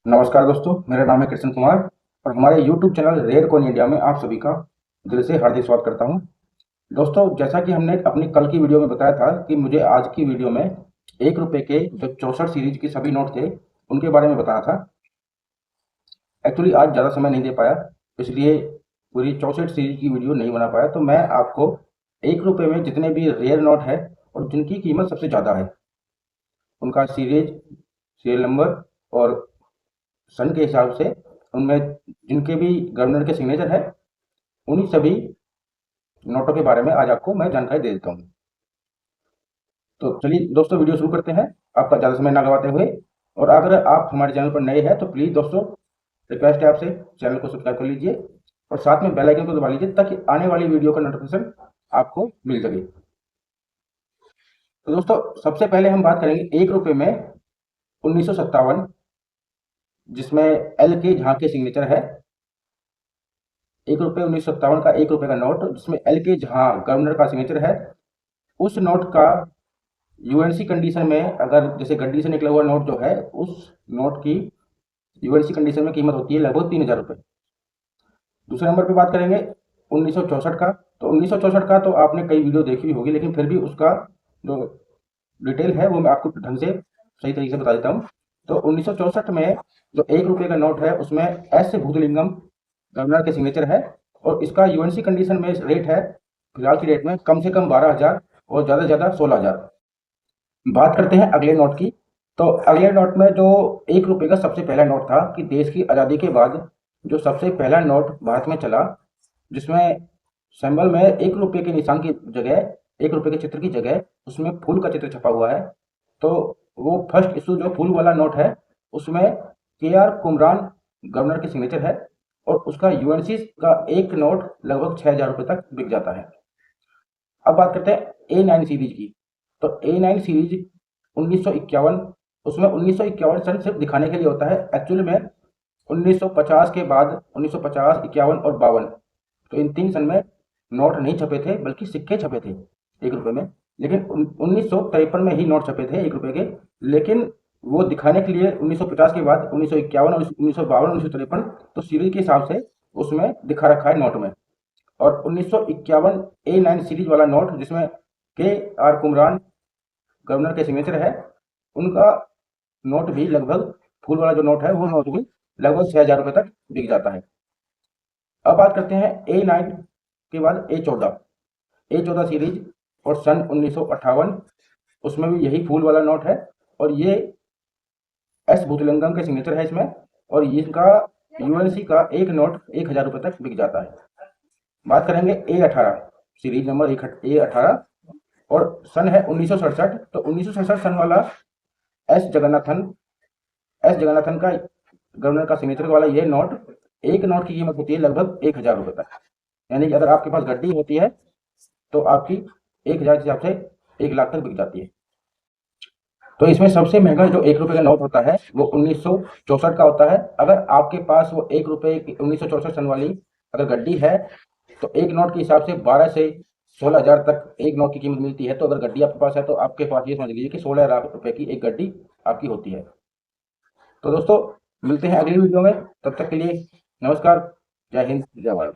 नमस्कार दोस्तों, मेरा नाम है कृष्ण कुमार और हमारे YouTube channel rare coin India में आप सभी का दिल से हार्दिक स्वागत करता हूं। दोस्तों, जैसा कि हमने अपनी कल की वीडियो में बताया था कि मुझे आज की वीडियो में 1 रुपए के जो 64 सीरीज के सभी नोट थे उनके बारे में बताना था। एक्चुअली आज ज़्यादा समय नहीं दे पाया, इसलिए पूरी 64 सीरीज की वीडियो नहीं बना पाया। तो मैं आपको 1 रुपए में जितने भी रेयर नोट है और जिनकी कीमत सबसे ज़्यादा है उनका सीरियल नंबर और सन के हिसाब से उनमें जिनके भी गवर्नर के सिग्नेचर है उन्हीं सभी नोटों के बारे में आज आपको मैं जानकारी दे देता हूँ। तो चलिए दोस्तों, वीडियो शुरू करते हैं आपका ज़्यादा समय ना गवाते हुए। और अगर आप हमारे चैनल पर नए हैं तो प्लीज़ दोस्तों, रिक्वेस्ट है आपसे, चैनल को सब्सक्राइब कर लीजिए और साथ में बेल आइकन को दबा लीजिए ताकि आने वाली वीडियो का नोटिफिकेशन आपको मिल सके। तो दोस्तों, सबसे पहले हम बात करेंगे 1 रुपये में 1957, जिसमें एल के झा के सिग्नेचर है। 1 रुपये 1957 का 1 रुपये का नोट जिसमें एल के झा गवर्नर का सिग्नेचर है। उस नोट का यूएनसी कंडीशन में, अगर जैसे गड्डी से निकला हुआ नोट जो है, उस नोट की यूएनसी कंडीशन में कीमत होती है लगभग 3000 रुपये। दूसरे नंबर पे बात करेंगे 1964 का। तो 1964 का तो आपने कई वीडियो देखी होगी, लेकिन फिर भी उसका जो डिटेल है वो मैं आपको ढंग से सही तरीके से बता देता हूँ। तो 1964 में जो 1 रुपये का नोट है उसमें एस भूतलिंगम गवर्नर के सिग्नेचर है और इसका यूएनसी कंडीशन में रेट है फिलहाल की डेट में कम से कम 12,000 और ज़्यादा से ज़्यादा 16,000। बात करते हैं अगले नोट की। तो अगले नोट में जो 1 रुपये का सबसे पहला नोट था कि देश की आज़ादी के बाद जो सबसे पहला नोट भारत में चला, जिसमें सिंबल में 1 रुपये के निशान की जगह, 1 रुपये के चित्र की जगह उसमें फूल का चित्र छपा हुआ है। तो वो फर्स्ट इशू जो फूल वाला नोट है उसमें KR कुमरान गवर्नर के सिग्नेचर है और उसका यूएनसी का एक नोट लगभग 6,000 रुपये तक बिक जाता है। अब बात करते हैं A9 सीरीज की। तो A9 सीरीज 1951, उसमें 1951 सन सिर्फ दिखाने के लिए होता है। एक्चुअली में 1950 के बाद 1950, 51 और 52, तो इन 3 सन में नोट नहीं छपे थे बल्कि सिक्के छपे थे 1 रुपये में। लेकिन 1953 में ही नोट छपे थे 1 रुपये के। लेकिन वो दिखाने के लिए 1950 के बाद 1951 और 1952, 1953 तो सीरीज के हिसाब से उसमें दिखा रखा है नोट में। और 1951 A9 सीरीज वाला नोट जिसमें KR कुमरान गवर्नर के सिग्नेचर है, उनका नोट भी लगभग, फूल वाला जो नोट है वो नोट भी लगभग 6,000 रुपये तक बिक जाता है। अब बात करते हैं A9 के बाद A14 सीरीज और सन 1958, उसमें भी यही फूल वाला नोट है और ये एस भूतलिंगम के सिग्नेचर है इसमें। और इसका यूएनसी का एक नोट 1,000 रुपये तक बिक जाता है। बात करेंगे A18 सीरीज नंबर A18 और सन है 1967। तो 1967 सन वाला एस जगन्नाथन एस जगन्नाथन का गवर्नर का सिग्नेचर वाला ये नोट, एक नोट की कीमत होती है लगभग 1,000 रुपये तक। यानी कि अगर आपके पास गड्डी होती है तो आपकी 1,000 के हिसाब से 1 लाख तक बिक जाती है। तो इसमें सबसे महंगा जो 1 रुपये का नोट होता है वो 1964 का होता है। अगर आपके पास वो 1 रुपये की 1964 सन वाली अगर गड्डी है तो एक नोट के हिसाब से 12 से 16,000 तक एक नोट की कीमत मिलती है। तो अगर गड्डी आपके पास है तो आपके पास ये समझ लीजिए कि 16 लाख रुपए की एक गड्डी आपकी होती है। तो दोस्तों, मिलते हैं अगली वीडियो में, तब तक के लिए नमस्कार, जय हिंद, जय भारत।